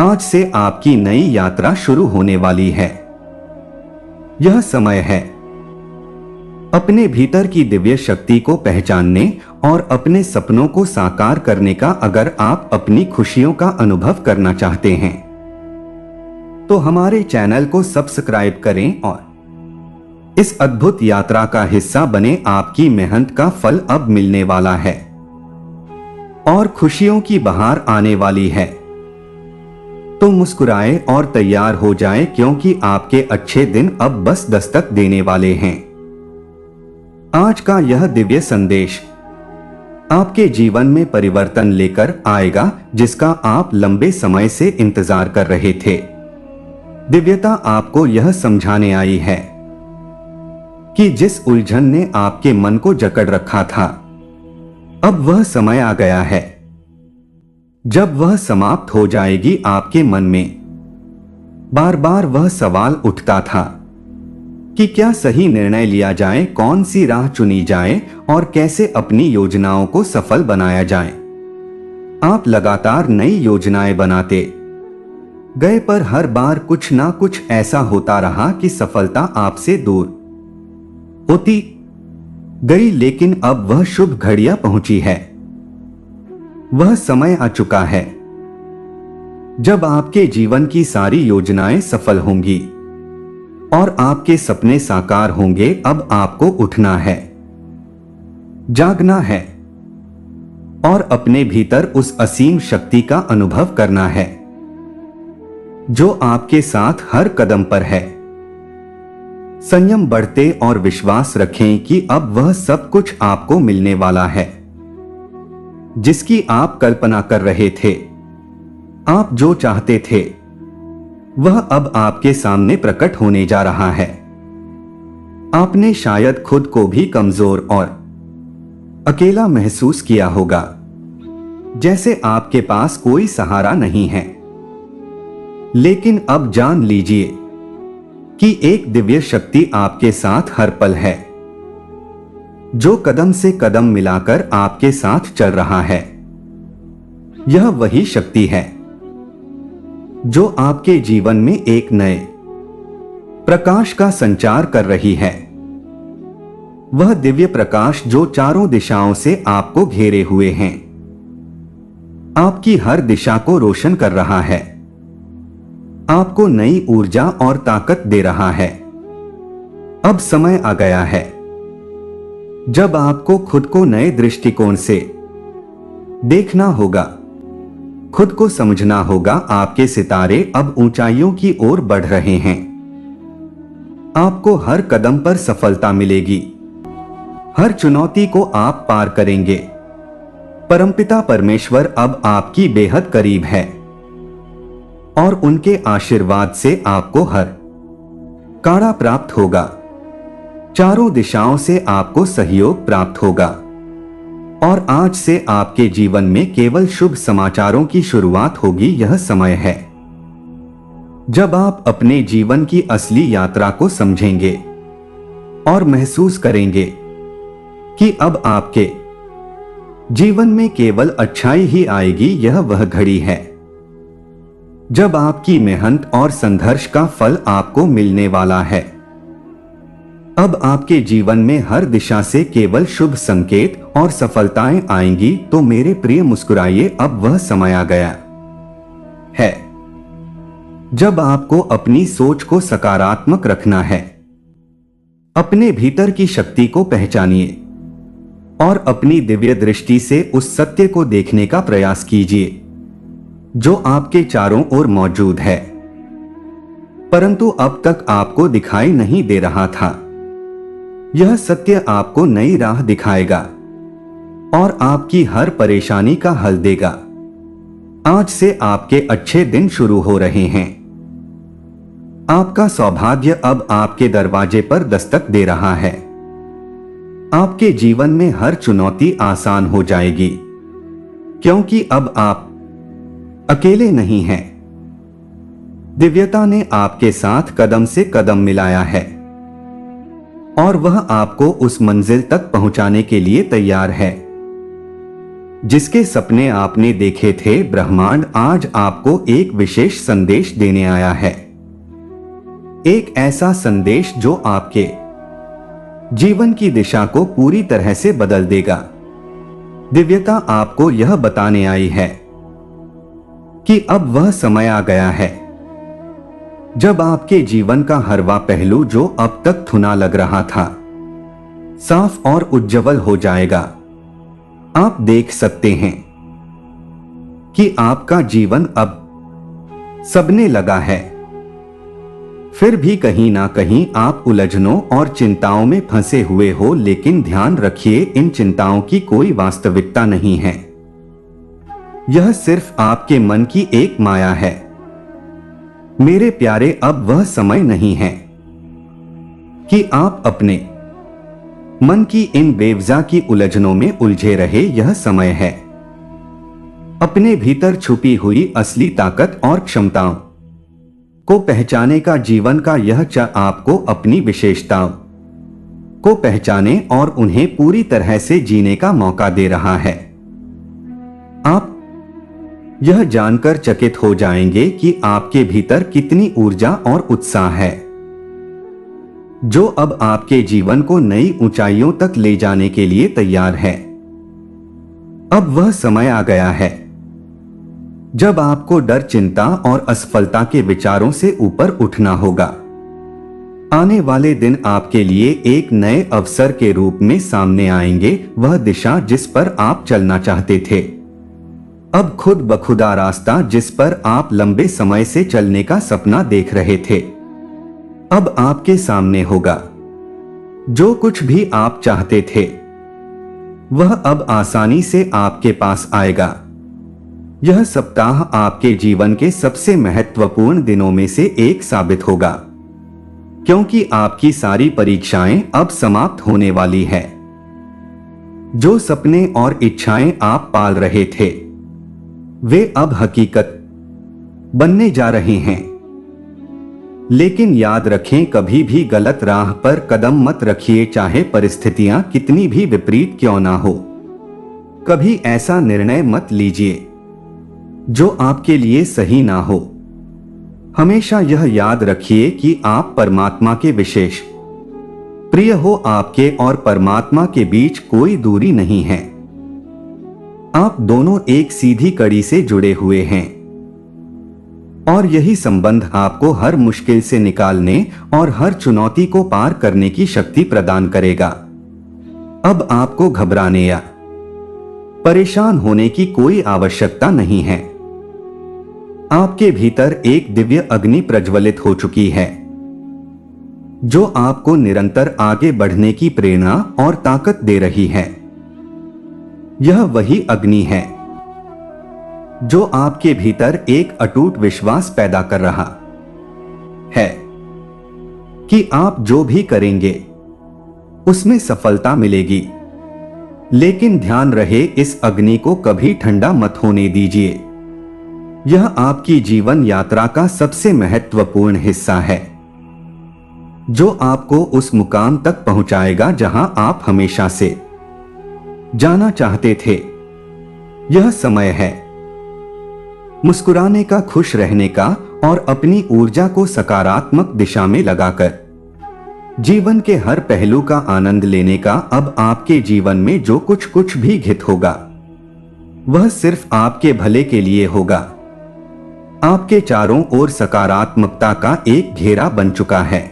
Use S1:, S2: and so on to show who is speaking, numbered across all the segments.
S1: आज से आपकी नई यात्रा शुरू होने वाली है। यह समय है अपने भीतर की दिव्य शक्ति को पहचानने और अपने सपनों को साकार करने का। अगर आप अपनी खुशियों का अनुभव करना चाहते हैं तो हमारे चैनल को सब्सक्राइब करें और इस अद्भुत यात्रा का हिस्सा बने। आपकी मेहनत का फल अब मिलने वाला है और खुशियों की बहार आने वाली है। तो मुस्कुराए और तैयार हो जाए, क्योंकि आपके अच्छे दिन अब बस दस्तक देने वाले हैं। आज का यह दिव्य संदेश आपके जीवन में परिवर्तन लेकर आएगा, जिसका आप लंबे समय से इंतजार कर रहे थे। दिव्यता आपको यह समझाने आई है कि जिस उलझन ने आपके मन को जकड़ रखा था, अब वह समय आ गया है जब वह समाप्त हो जाएगी। आपके मन में बार बार वह सवाल उठता था कि क्या सही निर्णय लिया जाए, कौन सी राह चुनी जाए और कैसे अपनी योजनाओं को सफल बनाया जाए। आप लगातार नई योजनाएं बनाते गए, पर हर बार कुछ ना कुछ ऐसा होता रहा कि सफलता आपसे दूर होती गई। लेकिन अब वह शुभ घड़ियां पहुंची है। वह समय आ चुका है जब आपके जीवन की सारी योजनाएं सफल होंगी और आपके सपने साकार होंगे। अब आपको उठना है, जागना है और अपने भीतर उस असीम शक्ति का अनुभव करना है जो आपके साथ हर कदम पर है। संयम बढ़ते और विश्वास रखें कि अब वह सब कुछ आपको मिलने वाला है जिसकी आप कल्पना कर रहे थे। आप जो चाहते थे वह अब आपके सामने प्रकट होने जा रहा है। आपने शायद खुद को भी कमजोर और अकेला महसूस किया होगा, जैसे आपके पास कोई सहारा नहीं है। लेकिन अब जान लीजिए कि एक दिव्य शक्ति आपके साथ हर पल है, जो कदम से कदम मिलाकर आपके साथ चल रहा है। यह वही शक्ति है जो आपके जीवन में एक नए प्रकाश का संचार कर रही है। वह दिव्य प्रकाश जो चारों दिशाओं से आपको घेरे हुए हैं, आपकी हर दिशा को रोशन कर रहा है, आपको नई ऊर्जा और ताकत दे रहा है। अब समय आ गया है जब आपको खुद को नए दृष्टिकोण से देखना होगा, खुद को समझना होगा। आपके सितारे अब ऊंचाइयों की ओर बढ़ रहे हैं। आपको हर कदम पर सफलता मिलेगी, हर चुनौती को आप पार करेंगे। परमपिता परमेश्वर अब आपकी बेहद करीब है और उनके आशीर्वाद से आपको हर काड़ा प्राप्त होगा। चारों दिशाओं से आपको सहयोग प्राप्त होगा और आज से आपके जीवन में केवल शुभ समाचारों की शुरुआत होगी। यह समय है जब आप अपने जीवन की असली यात्रा को समझेंगे और महसूस करेंगे कि अब आपके जीवन में केवल अच्छाई ही आएगी। यह वह घड़ी है जब आपकी मेहनत और संघर्ष का फल आपको मिलने वाला है। अब आपके जीवन में हर दिशा से केवल शुभ संकेत और सफलताएं आएंगी। तो मेरे प्रिय मुस्कुराइए, अब वह समय आ गया है जब आपको अपनी सोच को सकारात्मक रखना है। अपने भीतर की शक्ति को पहचानिए और अपनी दिव्य दृष्टि से उस सत्य को देखने का प्रयास कीजिए जो आपके चारों ओर मौजूद है, परंतु अब तक आपको दिखाई नहीं दे रहा था। यह सत्य आपको नई राह दिखाएगा और आपकी हर परेशानी का हल देगा। आज से आपके अच्छे दिन शुरू हो रहे हैं। आपका सौभाग्य अब आपके दरवाजे पर दस्तक दे रहा है। आपके जीवन में हर चुनौती आसान हो जाएगी, क्योंकि अब आप अकेले नहीं हैं। दिव्यता ने आपके साथ कदम से कदम मिलाया है और वह आपको उस मंजिल तक पहुंचाने के लिए तैयार है जिसके सपने आपने देखे थे, ब्रह्मांड आज आपको एक विशेष संदेश देने आया है। एक ऐसा संदेश जो आपके जीवन की दिशा को पूरी तरह से बदल देगा। दिव्यता आपको यह बताने आई है कि अब वह समय आ गया है जब आपके जीवन का हर वह पहलू जो अब तक थुना लग रहा था, साफ और उज्जवल हो जाएगा। आप देख सकते हैं कि आपका जीवन अब सबने लगा है। फिर भी कहीं ना कहीं आप उलझनों और चिंताओं में फंसे हुए हो, लेकिन ध्यान रखिए, इन चिंताओं की कोई वास्तविकता नहीं है। यह सिर्फ आपके मन की एक माया है। मेरे प्यारे, अब वह समय नहीं है कि आप अपने मन की इन बेवजह की उलझनों में उलझे रहे। यह समय है अपने भीतर छुपी हुई असली ताकत और क्षमताओं को पहचाने का। जीवन का यह आपको अपनी विशेषताओं को पहचाने और उन्हें पूरी तरह से जीने का मौका दे रहा है। आप यह जानकर चकित हो जाएंगे कि आपके भीतर कितनी ऊर्जा और उत्साह है, जो अब आपके जीवन को नई ऊंचाइयों तक ले जाने के लिए तैयार है। अब वह समय आ गया है जब आपको डर, चिंता और असफलता के विचारों से ऊपर उठना होगा। आने वाले दिन आपके लिए एक नए अवसर के रूप में सामने आएंगे। वह दिशा जिस पर आप चलना चाहते थे, अब खुद बखुदा रास्ता जिस पर आप लंबे समय से चलने का सपना देख रहे थे, अब आपके सामने होगा। जो कुछ भी आप चाहते थे वह अब आसानी से आपके पास आएगा। यह सप्ताह आपके जीवन के सबसे महत्वपूर्ण दिनों में से एक साबित होगा, क्योंकि आपकी सारी परीक्षाएं अब समाप्त होने वाली है। जो सपने और इच्छाएं आप पाल रहे थे, वे अब हकीकत बनने जा रहे हैं। लेकिन याद रखें, कभी भी गलत राह पर कदम मत रखिए, चाहे परिस्थितियां कितनी भी विपरीत क्यों ना हो। कभी ऐसा निर्णय मत लीजिए जो आपके लिए सही ना हो। हमेशा यह याद रखिए कि आप परमात्मा के विशेष प्रिय हो। आपके और परमात्मा के बीच कोई दूरी नहीं है। आप दोनों एक सीधी कड़ी से जुड़े हुए हैं और यही संबंध आपको हर मुश्किल से निकालने और हर चुनौती को पार करने की शक्ति प्रदान करेगा। अब आपको घबराने या परेशान होने की कोई आवश्यकता नहीं है। आपके भीतर एक दिव्य अग्नि प्रज्वलित हो चुकी है, जो आपको निरंतर आगे बढ़ने की प्रेरणा और ताकत दे रही है। यह वही अग्नि है जो आपके भीतर एक अटूट विश्वास पैदा कर रहा है कि आप जो भी करेंगे उसमें सफलता मिलेगी। लेकिन ध्यान रहे, इस अग्नि को कभी ठंडा मत होने दीजिए। यह आपकी जीवन यात्रा का सबसे महत्वपूर्ण हिस्सा है, जो आपको उस मुकाम तक पहुंचाएगा जहां आप हमेशा से जाना चाहते थे। यह समय है मुस्कुराने का, खुश रहने का और अपनी ऊर्जा को सकारात्मक दिशा में लगाकर जीवन के हर पहलू का आनंद लेने का। अब आपके जीवन में जो कुछ भी घित होगा वह सिर्फ आपके भले के लिए होगा। आपके चारों ओर सकारात्मकता का एक घेरा बन चुका है,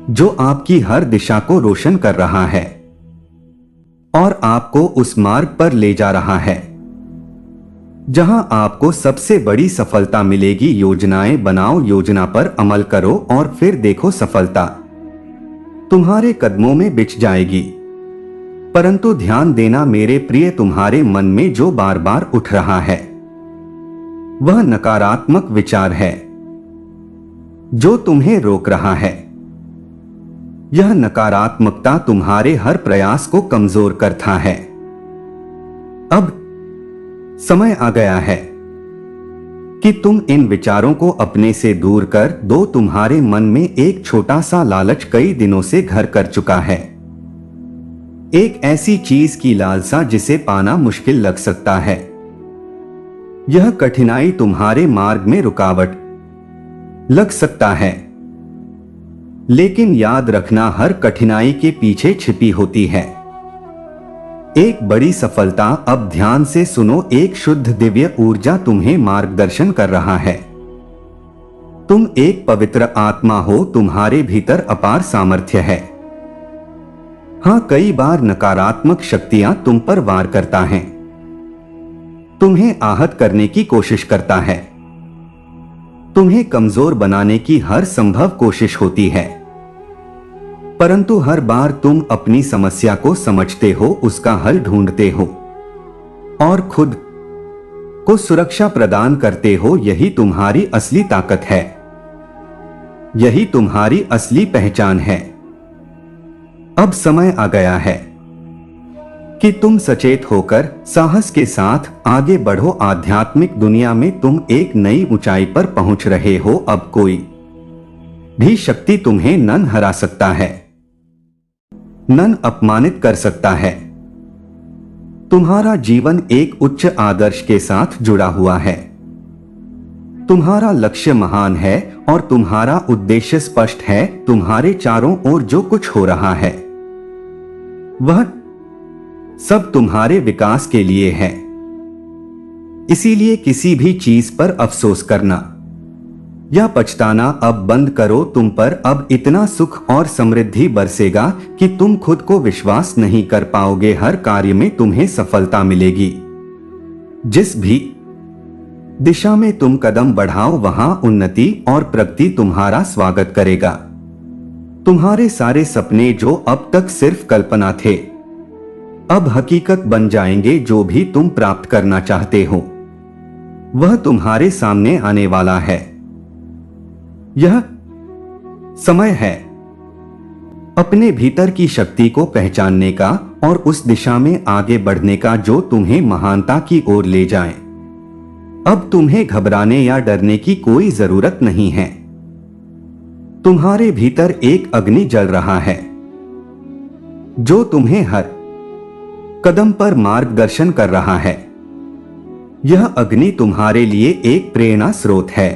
S1: जो आपकी हर दिशा को रोशन कर रहा है और आपको उस मार्ग पर ले जा रहा है जहां आपको सबसे बड़ी सफलता मिलेगी। योजनाएं बनाओ, योजना पर अमल करो और फिर देखो सफलता तुम्हारे कदमों में बिछ जाएगी। परंतु ध्यान देना मेरे प्रिय, तुम्हारे मन में जो बार बार उठ रहा है वह नकारात्मक विचार है जो तुम्हें रोक रहा है। यह नकारात्मकता तुम्हारे हर प्रयास को कमजोर करता है। अब समय आ गया है कि तुम इन विचारों को अपने से दूर कर दो। तुम्हारे मन में एक छोटा सा लालच कई दिनों से घर कर चुका है, एक ऐसी चीज की लालसा जिसे पाना मुश्किल लग सकता है। यह कठिनाई तुम्हारे मार्ग में रुकावट लग सकता है, लेकिन याद रखना हर कठिनाई के पीछे छिपी होती है एक बड़ी सफलता। अब ध्यान से सुनो, एक शुद्ध दिव्य ऊर्जा तुम्हें मार्गदर्शन कर रहा है। तुम एक पवित्र आत्मा हो, तुम्हारे भीतर अपार सामर्थ्य है। हां, कई बार नकारात्मक शक्तियां तुम पर वार करता है, तुम्हें आहत करने की कोशिश करता है, तुम्हें कमजोर बनाने की हर संभव कोशिश होती है। परंतु हर बार तुम अपनी समस्या को समझते हो, उसका हल ढूंढते हो और खुद को सुरक्षा प्रदान करते हो। यही तुम्हारी असली ताकत है, यही तुम्हारी असली पहचान है। अब समय आ गया है कि तुम सचेत होकर साहस के साथ आगे बढ़ो। आध्यात्मिक दुनिया में तुम एक नई ऊंचाई पर पहुंच रहे हो। अब कोई भी शक्ति तुम्हें न हरा सकता है, न अपमानित कर सकता है। तुम्हारा जीवन एक उच्च आदर्श के साथ जुड़ा हुआ है। तुम्हारा लक्ष्य महान है और तुम्हारा उद्देश्य स्पष्ट है। तुम्हारे चारों ओर जो कुछ हो रहा है वह सब तुम्हारे विकास के लिए है। इसीलिए किसी भी चीज पर अफसोस करना या पछताना अब बंद करो। तुम पर अब इतना सुख और समृद्धि बरसेगा कि तुम खुद को विश्वास नहीं कर पाओगे। हर कार्य में तुम्हें सफलता मिलेगी। जिस भी दिशा में तुम कदम बढ़ाओ, वहां उन्नति और प्रगति तुम्हारा स्वागत करेगा। तुम्हारे सारे सपने जो अब तक सिर्फ कल्पना थे, अब हकीकत बन जाएंगे। जो भी तुम प्राप्त करना चाहते हो वह तुम्हारे सामने आने वाला है। यह समय है अपने भीतर की शक्ति को पहचानने का और उस दिशा में आगे बढ़ने का जो तुम्हें महानता की ओर ले जाए। अब तुम्हें घबराने या डरने की कोई जरूरत नहीं है। तुम्हारे भीतर एक अग्नि जल रहा है जो तुम्हें हर कदम पर मार्गदर्शन कर रहा है। यह अग्नि तुम्हारे लिए एक प्रेरणा स्रोत है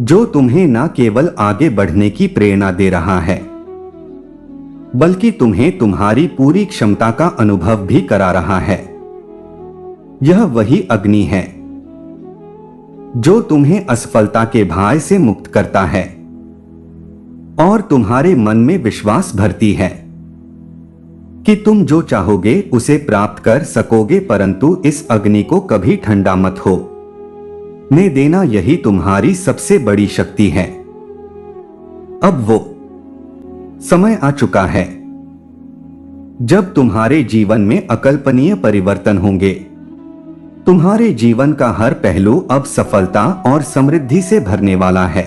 S1: जो तुम्हें न केवल आगे बढ़ने की प्रेरणा दे रहा है, बल्कि तुम्हें तुम्हारी पूरी क्षमता का अनुभव भी करा रहा है। यह वही अग्नि है जो तुम्हें असफलता के भय से मुक्त करता है और तुम्हारे मन में विश्वास भरती है कि तुम जो चाहोगे उसे प्राप्त कर सकोगे। परंतु इस अग्नि को कभी ठंडा मत हो ने देना, यही तुम्हारी सबसे बड़ी शक्ति है। अब वो समय आ चुका है जब तुम्हारे जीवन में अकल्पनीय परिवर्तन होंगे। तुम्हारे जीवन का हर पहलू अब सफलता और समृद्धि से भरने वाला है।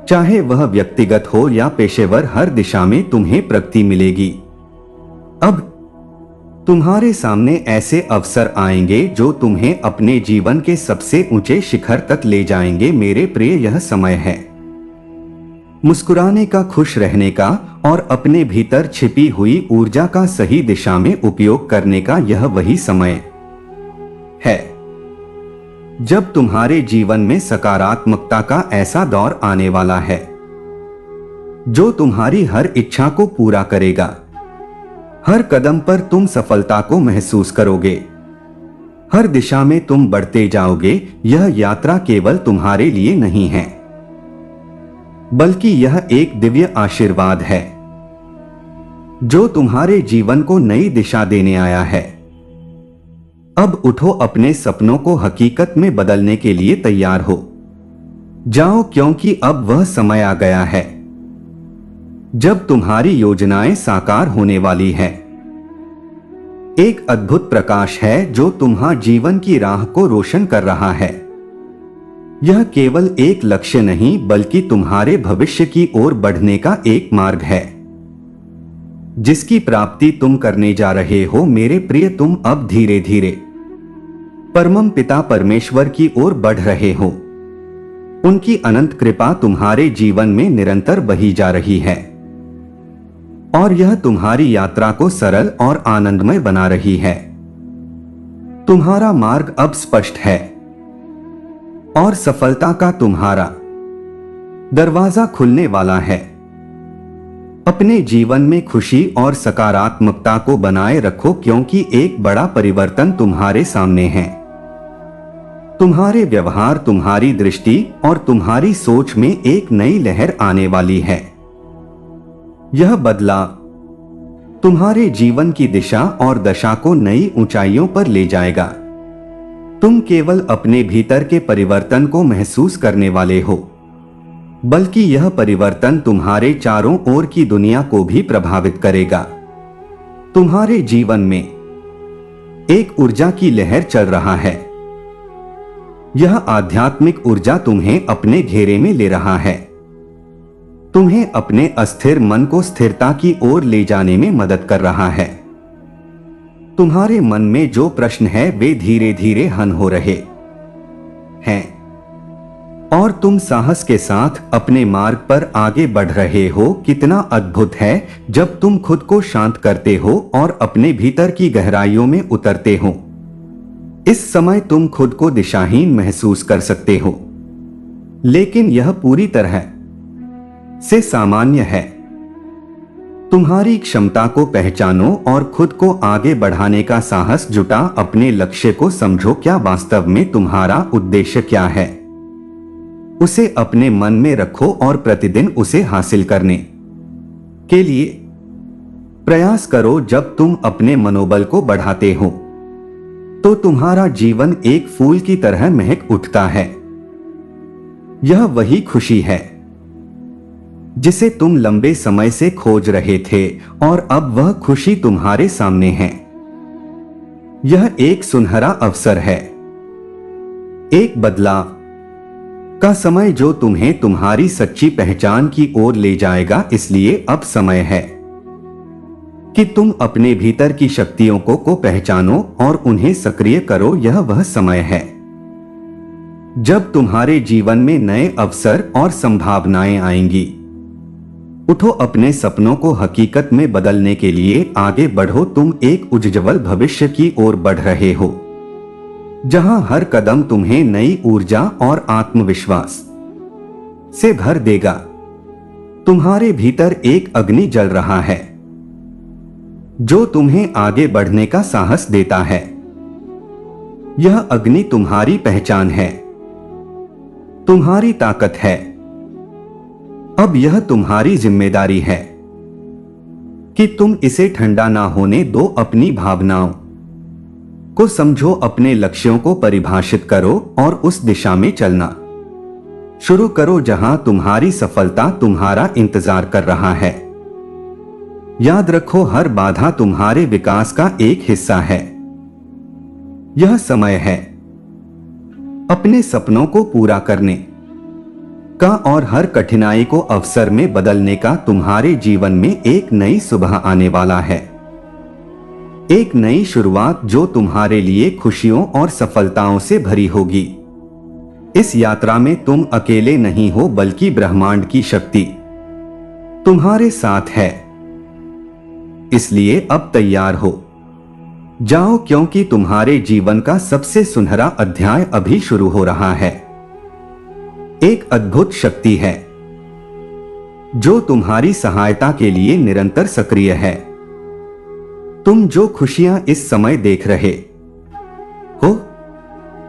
S1: चाहे वह व्यक्तिगत हो या पेशेवर, हर दिशा में तुम्हें प्रगति मिलेगी। अब तुम्हारे सामने ऐसे अवसर आएंगे जो तुम्हें अपने जीवन के सबसे ऊंचे शिखर तक ले जाएंगे। मेरे प्रिय, यह समय है मुस्कुराने का, खुश रहने का और अपने भीतर छिपी हुई ऊर्जा का सही दिशा में उपयोग करने का। यह वही समय है जब तुम्हारे जीवन में सकारात्मकता का ऐसा दौर आने वाला है जो तुम्हारी हर इच्छा को पूरा करेगा। हर कदम पर तुम सफलता को महसूस करोगे, हर दिशा में तुम बढ़ते जाओगे। यह यात्रा केवल तुम्हारे लिए नहीं है, बल्कि यह एक दिव्य आशीर्वाद है जो तुम्हारे जीवन को नई दिशा देने आया है। अब उठो, अपने सपनों को हकीकत में बदलने के लिए तैयार हो जाओ, क्योंकि अब वह समय आ गया है जब तुम्हारी योजनाएं साकार होने वाली है। एक अद्भुत प्रकाश है जो तुम्हारे जीवन की राह को रोशन कर रहा है। यह केवल एक लक्ष्य नहीं, बल्कि तुम्हारे भविष्य की ओर बढ़ने का एक मार्ग है जिसकी प्राप्ति तुम करने जा रहे हो। मेरे प्रिय, तुम अब धीरे धीरे परम पिता परमेश्वर की ओर बढ़ रहे हो। उनकी अनंत कृपा तुम्हारे जीवन में निरंतर बही जा रही है। और यह तुम्हारी यात्रा को सरल और आनंदमय बना रही है। तुम्हारा मार्ग अब स्पष्ट है और सफलता का तुम्हारा दरवाजा खुलने वाला है। अपने जीवन में खुशी और सकारात्मकता को बनाए रखो, क्योंकि एक बड़ा परिवर्तन तुम्हारे सामने है। तुम्हारे व्यवहार, तुम्हारी दृष्टि और तुम्हारी सोच में एक नई लहर आने वाली है। यह बदलाव तुम्हारे जीवन की दिशा और दशा को नई ऊंचाइयों पर ले जाएगा। तुम केवल अपने भीतर के परिवर्तन को महसूस करने वाले हो, बल्कि यह परिवर्तन तुम्हारे चारों ओर की दुनिया को भी प्रभावित करेगा। तुम्हारे जीवन में एक ऊर्जा की लहर चल रहा है। यह आध्यात्मिक ऊर्जा तुम्हें अपने घेरे में ले रहा है, तुम्हें अपने अस्थिर मन को स्थिरता की ओर ले जाने में मदद कर रहा है। तुम्हारे मन में जो प्रश्न है वे धीरे धीरे हल हो रहे हैं और तुम साहस के साथ अपने मार्ग पर आगे बढ़ रहे हो। कितना अद्भुत है जब तुम खुद को शांत करते हो और अपने भीतर की गहराइयों में उतरते हो। इस समय तुम खुद को दिशाहीन महसूस कर सकते हो, लेकिन यह पूरी तरह से सामान्य है। तुम्हारी क्षमता को पहचानो और खुद को आगे बढ़ाने का साहस जुटा। अपने लक्ष्य को समझो, क्या वास्तव में तुम्हारा उद्देश्य क्या है। उसे अपने मन में रखो और प्रतिदिन उसे हासिल करने के लिए प्रयास करो। जब तुम अपने मनोबल को बढ़ाते हो तो तुम्हारा जीवन एक फूल की तरह महक उठता है। यह वही खुशी है जिसे तुम लंबे समय से खोज रहे थे और अब वह खुशी तुम्हारे सामने है। यह एक सुनहरा अवसर है, एक बदलाव का समय जो तुम्हें तुम्हारी सच्ची पहचान की ओर ले जाएगा। इसलिए अब समय है कि तुम अपने भीतर की शक्तियों को पहचानो और उन्हें सक्रिय करो। यह वह समय है जब तुम्हारे जीवन में नए अवसर और संभावनाएं आएंगी। उठो, अपने सपनों को हकीकत में बदलने के लिए आगे बढ़ो। तुम एक उज्ज्वल भविष्य की ओर बढ़ रहे हो, जहां हर कदम तुम्हें नई ऊर्जा और आत्मविश्वास से भर देगा। तुम्हारे भीतर एक अग्नि जल रहा है जो तुम्हें आगे बढ़ने का साहस देता है। यह अग्नि तुम्हारी पहचान है, तुम्हारी ताकत है। अब यह तुम्हारी जिम्मेदारी है कि तुम इसे ठंडा ना होने दो। अपनी भावनाओं को समझो, अपने लक्ष्यों को परिभाषित करो और उस दिशा में चलना शुरू करो जहां तुम्हारी सफलता तुम्हारा इंतजार कर रहा है। याद रखो, हर बाधा तुम्हारे विकास का एक हिस्सा है। यह समय है अपने सपनों को पूरा करने का और हर कठिनाई को अवसर में बदलने का। तुम्हारे जीवन में एक नई सुबह आने वाला है, एक नई शुरुआत जो तुम्हारे लिए खुशियों और सफलताओं से भरी होगी। इस यात्रा में तुम अकेले नहीं हो, बल्कि ब्रह्मांड की शक्ति तुम्हारे साथ है। इसलिए अब तैयार हो जाओ, क्योंकि तुम्हारे जीवन का सबसे सुनहरा अध्याय अभी शुरू हो रहा है। एक अद्भुत शक्ति है जो तुम्हारी सहायता के लिए निरंतर सक्रिय है। तुम जो खुशियां इस समय देख रहे हो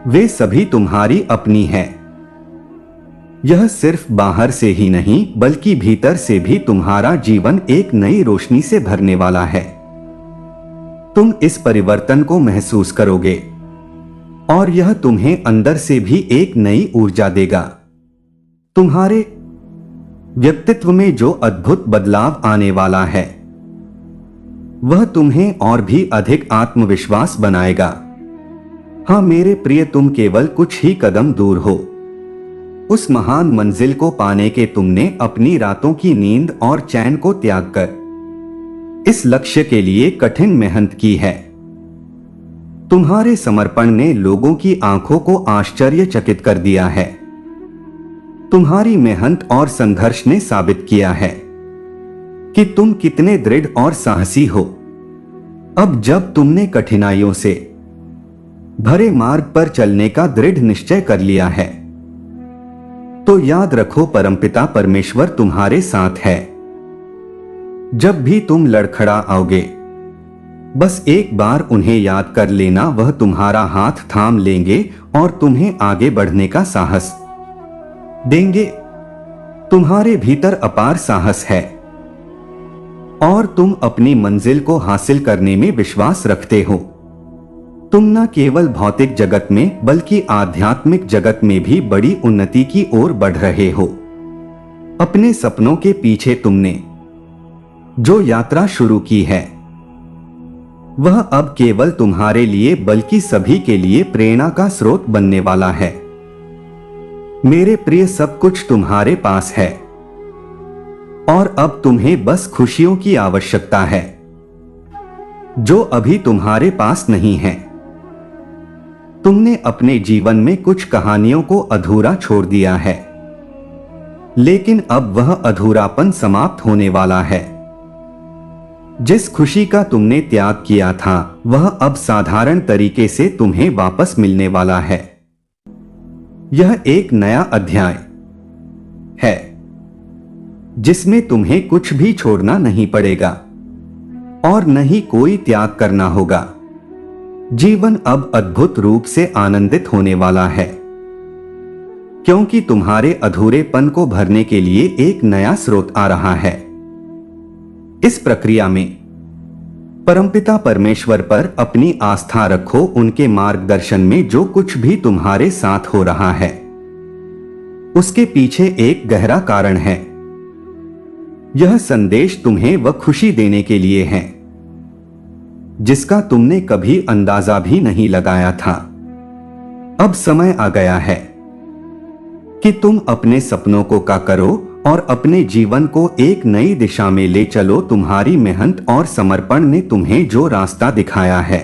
S1: वे सभी तुम्हारी अपनी हैं। यह सिर्फ बाहर से ही नहीं बल्कि भीतर से भी तुम्हारा जीवन एक नई रोशनी से भरने वाला है। तुम इस परिवर्तन को महसूस करोगे और यह तुम्हें अंदर से भी एक नई ऊर्जा देगा। तुम्हारे व्यक्तित्व में जो अद्भुत बदलाव आने वाला है वह तुम्हें और भी अधिक आत्मविश्वास बनाएगा। हाँ मेरे प्रिय, तुम केवल कुछ ही कदम दूर हो उस महान मंजिल को पाने के। तुमने अपनी रातों की नींद और चैन को त्याग कर इस लक्ष्य के लिए कठिन मेहनत की है। तुम्हारे समर्पण ने लोगों की आंखों को आश्चर्यचकित कर दिया है। तुम्हारी मेहनत और संघर्ष ने साबित किया है कि तुम कितने दृढ़ और साहसी हो। अब जब तुमने कठिनाइयों से भरे मार्ग पर चलने का दृढ़ निश्चय कर लिया है, तो याद रखो परमपिता परमेश्वर तुम्हारे साथ है। जब भी तुम लड़खड़ा आओगे, बस एक बार उन्हें याद कर लेना, वह तुम्हारा हाथ थाम लेंगे और तुम्हें आगे बढ़ने का साहस देंगे। तुम्हारे भीतर अपार साहस है और तुम अपनी मंजिल को हासिल करने में विश्वास रखते हो। तुम न केवल भौतिक जगत में बल्कि आध्यात्मिक जगत में भी बड़ी उन्नति की ओर बढ़ रहे हो। अपने सपनों के पीछे तुमने जो यात्रा शुरू की है, वह अब केवल तुम्हारे लिए बल्कि सभी के लिए प्रेरणा का स्रोत बनने वाला है। मेरे प्रिय, सब कुछ तुम्हारे पास है और अब तुम्हें बस खुशियों की आवश्यकता है जो अभी तुम्हारे पास नहीं है। तुमने अपने जीवन में कुछ कहानियों को अधूरा छोड़ दिया है, लेकिन अब वह अधूरापन समाप्त होने वाला है। जिस खुशी का तुमने त्याग किया था, वह अब साधारण तरीके से तुम्हें वापस मिलने वाला है। यह एक नया अध्याय है जिसमें तुम्हें कुछ भी छोड़ना नहीं पड़ेगा और न ही कोई त्याग करना होगा। जीवन अब अद्भुत रूप से आनंदित होने वाला है, क्योंकि तुम्हारे अधूरेपन को भरने के लिए एक नया स्रोत आ रहा है। इस प्रक्रिया में परमपिता परमेश्वर पर अपनी आस्था रखो। उनके मार्गदर्शन में जो कुछ भी तुम्हारे साथ हो रहा है, उसके पीछे एक गहरा कारण है। यह संदेश तुम्हें वह खुशी देने के लिए है जिसका तुमने कभी अंदाजा भी नहीं लगाया था। अब समय आ गया है कि तुम अपने सपनों को का करो और अपने जीवन को एक नई दिशा में ले चलो। तुम्हारी मेहनत और समर्पण ने तुम्हें जो रास्ता दिखाया है,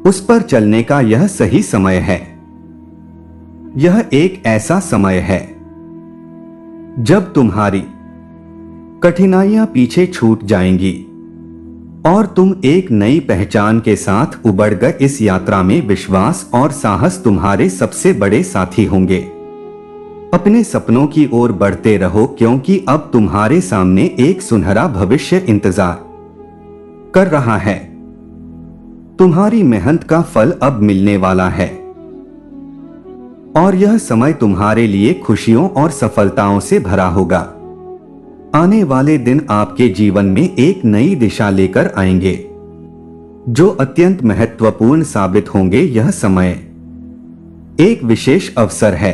S1: उस पर चलने का यह सही समय है। यह एक ऐसा समय है जब तुम्हारी कठिनाइयां पीछे छूट जाएंगी और तुम एक नई पहचान के साथ उबड़ गए इस यात्रा में विश्वास और साहस तुम्हारे सबसे बड़े साथी होंगे। अपने सपनों की ओर बढ़ते रहो, क्योंकि अब तुम्हारे सामने एक सुनहरा भविष्य इंतजार कर रहा है। तुम्हारी मेहनत का फल अब मिलने वाला है और यह समय तुम्हारे लिए खुशियों और सफलताओं से भरा होगा। आने वाले दिन आपके जीवन में एक नई दिशा लेकर आएंगे जो अत्यंत महत्वपूर्ण साबित होंगे। यह समय एक विशेष अवसर है,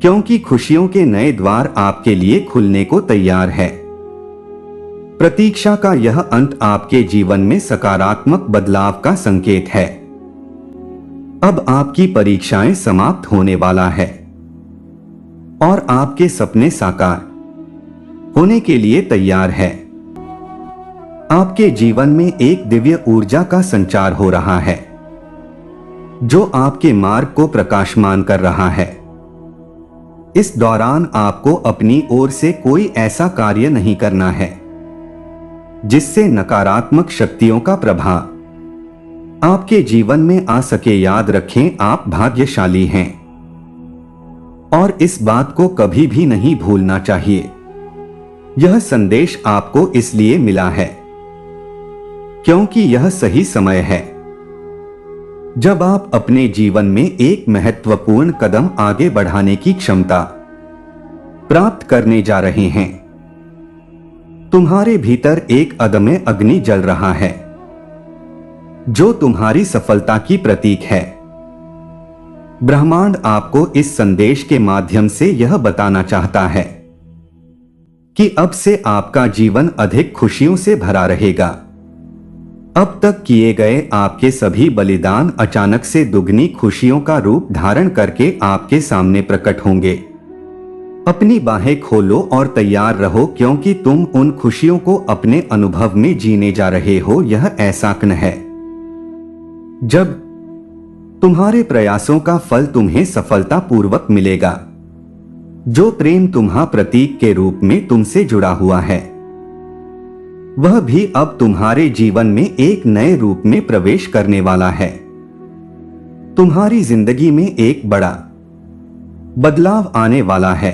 S1: क्योंकि खुशियों के नए द्वार आपके लिए खुलने को तैयार है। प्रतीक्षा का यह अंत आपके जीवन में सकारात्मक बदलाव का संकेत है। अब आपकी परीक्षाएं समाप्त होने वाला है और आपके सपने साकार होने के लिए तैयार है। आपके जीवन में एक दिव्य ऊर्जा का संचार हो रहा है जो आपके मार्ग को प्रकाशमान कर रहा है। इस दौरान आपको अपनी ओर से कोई ऐसा कार्य नहीं करना है जिससे नकारात्मक शक्तियों का प्रभाव आपके जीवन में आ सके। याद रखें, आप भाग्यशाली हैं और इस बात को कभी भी नहीं भूलना चाहिए। यह संदेश आपको इसलिए मिला है क्योंकि यह सही समय है जब आप अपने जीवन में एक महत्वपूर्ण कदम आगे बढ़ाने की क्षमता प्राप्त करने जा रहे हैं। तुम्हारे भीतर एक अदम्य अग्नि जल रहा है जो तुम्हारी सफलता की प्रतीक है। ब्रह्मांड आपको इस संदेश के माध्यम से यह बताना चाहता है कि अब से आपका जीवन अधिक खुशियों से भरा रहेगा। अब तक किए गए आपके सभी बलिदान अचानक से दुगनी खुशियों का रूप धारण करके आपके सामने प्रकट होंगे। अपनी बाहें खोलो और तैयार रहो, क्योंकि तुम उन खुशियों को अपने अनुभव में जीने जा रहे हो। यह ऐसा क्षण है जब तुम्हारे प्रयासों का फल तुम्हें सफलतापूर्वक मिलेगा। जो प्रेम तुम्हारा प्रतीक के रूप में तुमसे जुड़ा हुआ है, वह भी अब तुम्हारे जीवन में एक नए रूप में प्रवेश करने वाला है। तुम्हारी जिंदगी में एक बड़ा बदलाव आने वाला है,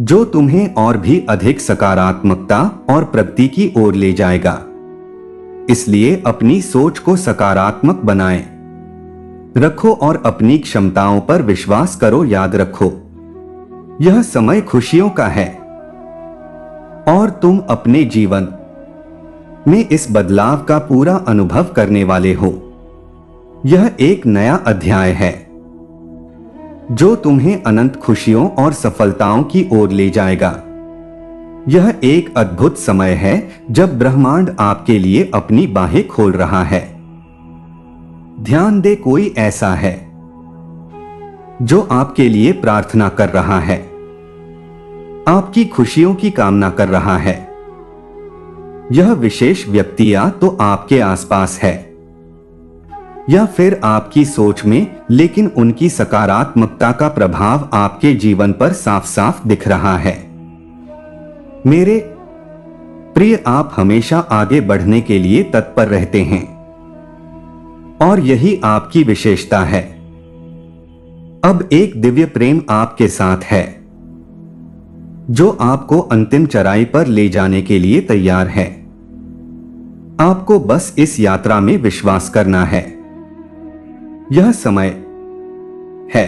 S1: जो तुम्हें और भी अधिक सकारात्मकता और प्रगति की ओर ले जाएगा। इसलिए अपनी सोच को सकारात्मक बनाएं रखो और अपनी क्षमताओं पर विश्वास करो। याद रखो, यह समय खुशियों का है और तुम अपने जीवन में इस बदलाव का पूरा अनुभव करने वाले हो। यह एक नया अध्याय है जो तुम्हें अनंत खुशियों और सफलताओं की ओर ले जाएगा। यह एक अद्भुत समय है जब ब्रह्मांड आपके लिए अपनी बाहें खोल रहा है। ध्यान दे, कोई ऐसा है जो आपके लिए प्रार्थना कर रहा है, आपकी खुशियों की कामना कर रहा है। यह विशेष व्यक्ति या तो आपके आसपास है या फिर आपकी सोच में, लेकिन उनकी सकारात्मकता का प्रभाव आपके जीवन पर साफ साफ दिख रहा है। मेरे प्रिय, आप हमेशा आगे बढ़ने के लिए तत्पर रहते हैं और यही आपकी विशेषता है। अब एक दिव्य प्रेम आपके साथ है जो आपको अंतिम चढ़ाई पर ले जाने के लिए तैयार है। आपको बस इस यात्रा में विश्वास करना है। यह समय है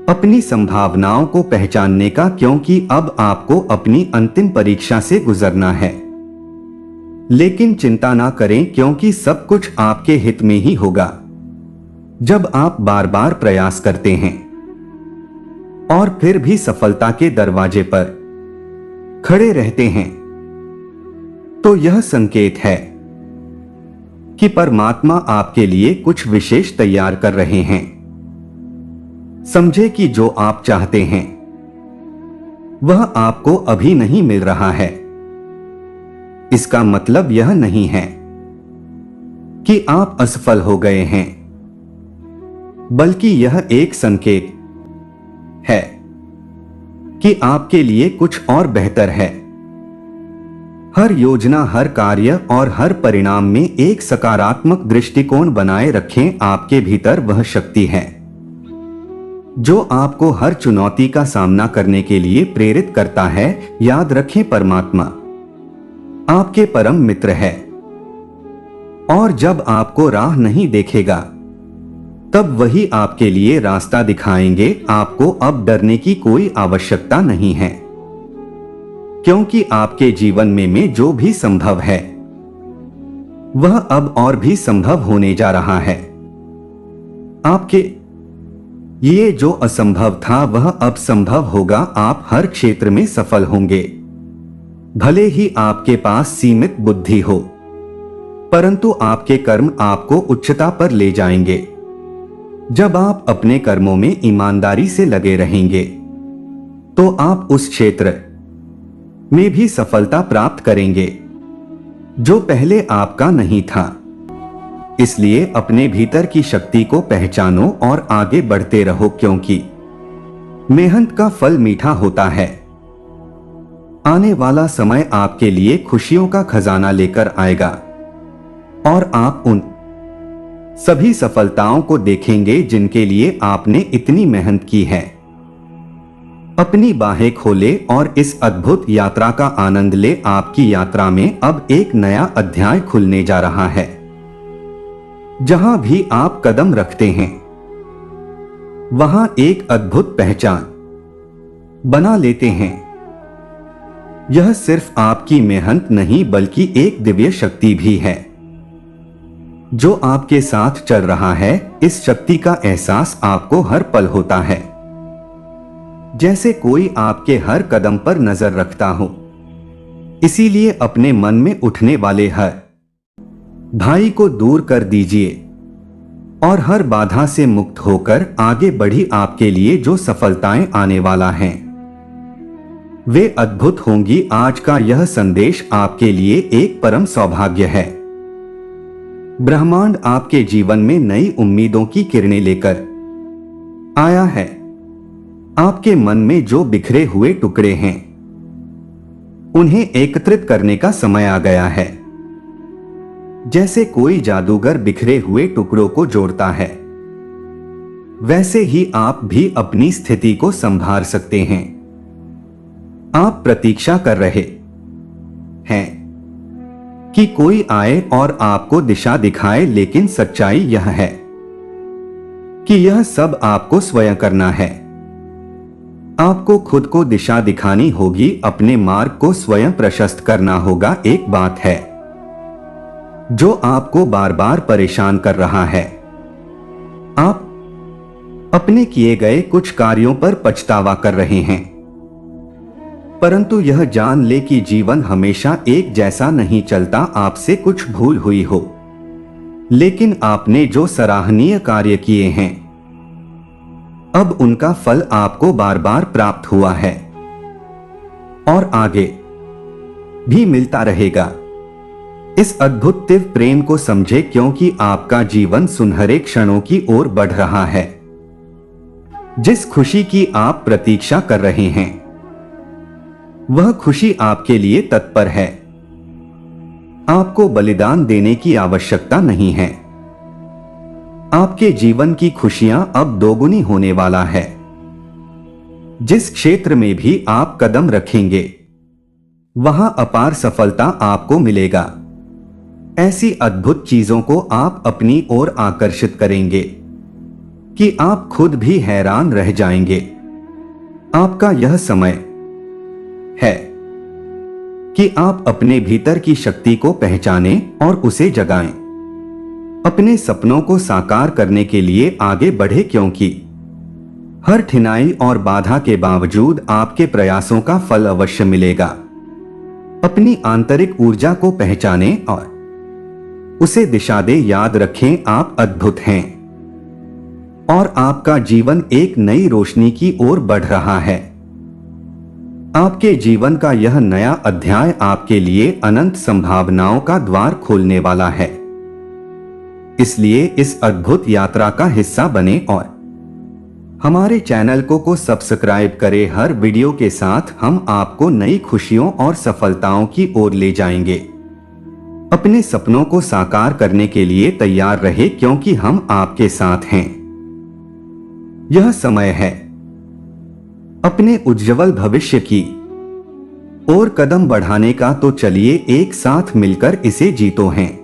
S1: अपनी संभावनाओं को पहचानने का, क्योंकि अब आपको अपनी अंतिम परीक्षा से गुजरना है। लेकिन चिंता ना करें, क्योंकि सब कुछ आपके हित में ही होगा। जब आप बार बार प्रयास करते हैं और फिर भी सफलता के दरवाजे पर खड़े रहते हैं, तो यह संकेत है कि परमात्मा आपके लिए कुछ विशेष तैयार कर रहे हैं। समझे कि जो आप चाहते हैं वह आपको अभी नहीं मिल रहा है। इसका मतलब यह नहीं है कि आप असफल हो गए हैं, बल्कि यह एक संकेत है कि आपके लिए कुछ और बेहतर है। हर योजना, हर कार्य और हर परिणाम में एक सकारात्मक दृष्टिकोण बनाए रखें। आपके भीतर वह शक्ति है जो आपको हर चुनौती का सामना करने के लिए प्रेरित करता है। याद रखें, परमात्मा आपके परम मित्र है और जब आपको राह नहीं देखेगा तब वही आपके लिए रास्ता दिखाएंगे। आपको अब डरने की कोई आवश्यकता नहीं है, क्योंकि आपके जीवन में जो भी संभव है वह अब और भी संभव होने जा रहा है। आपके ये जो असंभव था वह अब संभव होगा। आप हर क्षेत्र में सफल होंगे, भले ही आपके पास सीमित बुद्धि हो, परंतु आपके कर्म आपको उच्चता पर ले जाएंगे। जब आप अपने कर्मों में ईमानदारी से लगे रहेंगे तो आप उस क्षेत्र में भी सफलता प्राप्त करेंगे जो पहले आपका नहीं था। इसलिए अपने भीतर की शक्ति को पहचानो और आगे बढ़ते रहो, क्योंकि मेहनत का फल मीठा होता है। आने वाला समय आपके लिए खुशियों का खजाना लेकर आएगा और आप उन सभी सफलताओं को देखेंगे जिनके लिए आपने इतनी मेहनत की है। अपनी बाहें खोले और इस अद्भुत यात्रा का आनंद ले। आपकी यात्रा में अब एक नया अध्याय खुलने जा रहा है। जहां भी आप कदम रखते हैं वहां एक अद्भुत पहचान बना लेते हैं। यह सिर्फ आपकी मेहनत नहीं, बल्कि एक दिव्य शक्ति भी है जो आपके साथ चल रहा है। इस शक्ति का एहसास आपको हर पल होता है, जैसे कोई आपके हर कदम पर नजर रखता हो। इसीलिए अपने मन में उठने वाले हर भय को दूर कर दीजिए और हर बाधा से मुक्त होकर आगे बढ़ी। आपके लिए जो सफलताएं आने वाला हैं वे अद्भुत होंगी। आज का यह संदेश आपके लिए एक परम सौभाग्य है। ब्रह्मांड आपके जीवन में नई उम्मीदों की किरणें लेकर आया है। आपके मन में जो बिखरे हुए टुकड़े हैं उन्हें एकत्रित करने का समय आ गया है। जैसे कोई जादूगर बिखरे हुए टुकड़ों को जोड़ता है, वैसे ही आप भी अपनी स्थिति को संभाल सकते हैं। आप प्रतीक्षा कर रहे हैं कि कोई आए और आपको दिशा दिखाए, लेकिन सच्चाई यह है कि यह सब आपको स्वयं करना है। आपको खुद को दिशा दिखानी होगी, अपने मार्ग को स्वयं प्रशस्त करना होगा। एक बात है जो आपको बार बार परेशान कर रहा है, आप अपने किए गए कुछ कार्यों पर पछतावा कर रहे हैं, परंतु यह जान ले कि जीवन हमेशा एक जैसा नहीं चलता। आपसे कुछ भूल हुई हो, लेकिन आपने जो सराहनीय कार्य किए हैं, अब उनका फल आपको बार बार प्राप्त हुआ है और आगे भी मिलता रहेगा। इस अद्भुत दिव्य प्रेम को समझे, क्योंकि आपका जीवन सुनहरे क्षणों की ओर बढ़ रहा है। जिस खुशी की आप प्रतीक्षा कर रहे हैं, वह खुशी आपके लिए तत्पर है। आपको बलिदान देने की आवश्यकता नहीं है। आपके जीवन की खुशियां अब दोगुनी होने वाला है। जिस क्षेत्र में भी आप कदम रखेंगे, वहां अपार सफलता आपको मिलेगा। ऐसी अद्भुत चीजों को आप अपनी ओर आकर्षित करेंगे कि आप खुद भी हैरान रह जाएंगे। आपका यह समय है कि आप अपने भीतर की शक्ति को पहचानें और उसे जगाएं। अपने सपनों को साकार करने के लिए आगे बढ़े, क्योंकि हर ठिनाई और बाधा के बावजूद आपके प्रयासों का फल अवश्य मिलेगा। अपनी आंतरिक ऊर्जा को पहचानें और उसे दिशा दे। याद रखें, आप अद्भुत हैं और आपका जीवन एक नई रोशनी की ओर बढ़ रहा है। आपके जीवन का यह नया अध्याय आपके लिए अनंत संभावनाओं का द्वार खोलने वाला है। इसलिए इस अद्भुत यात्रा का हिस्सा बने और हमारे चैनल को सब्सक्राइब करें। हर वीडियो के साथ हम आपको नई खुशियों और सफलताओं की ओर ले जाएंगे। अपने सपनों को साकार करने के लिए तैयार रहे, क्योंकि हम आपके साथ हैं। यह समय है अपने उज्जवल भविष्य की ओर कदम बढ़ाने का, तो चलिए एक साथ मिलकर इसे जीतो हैं।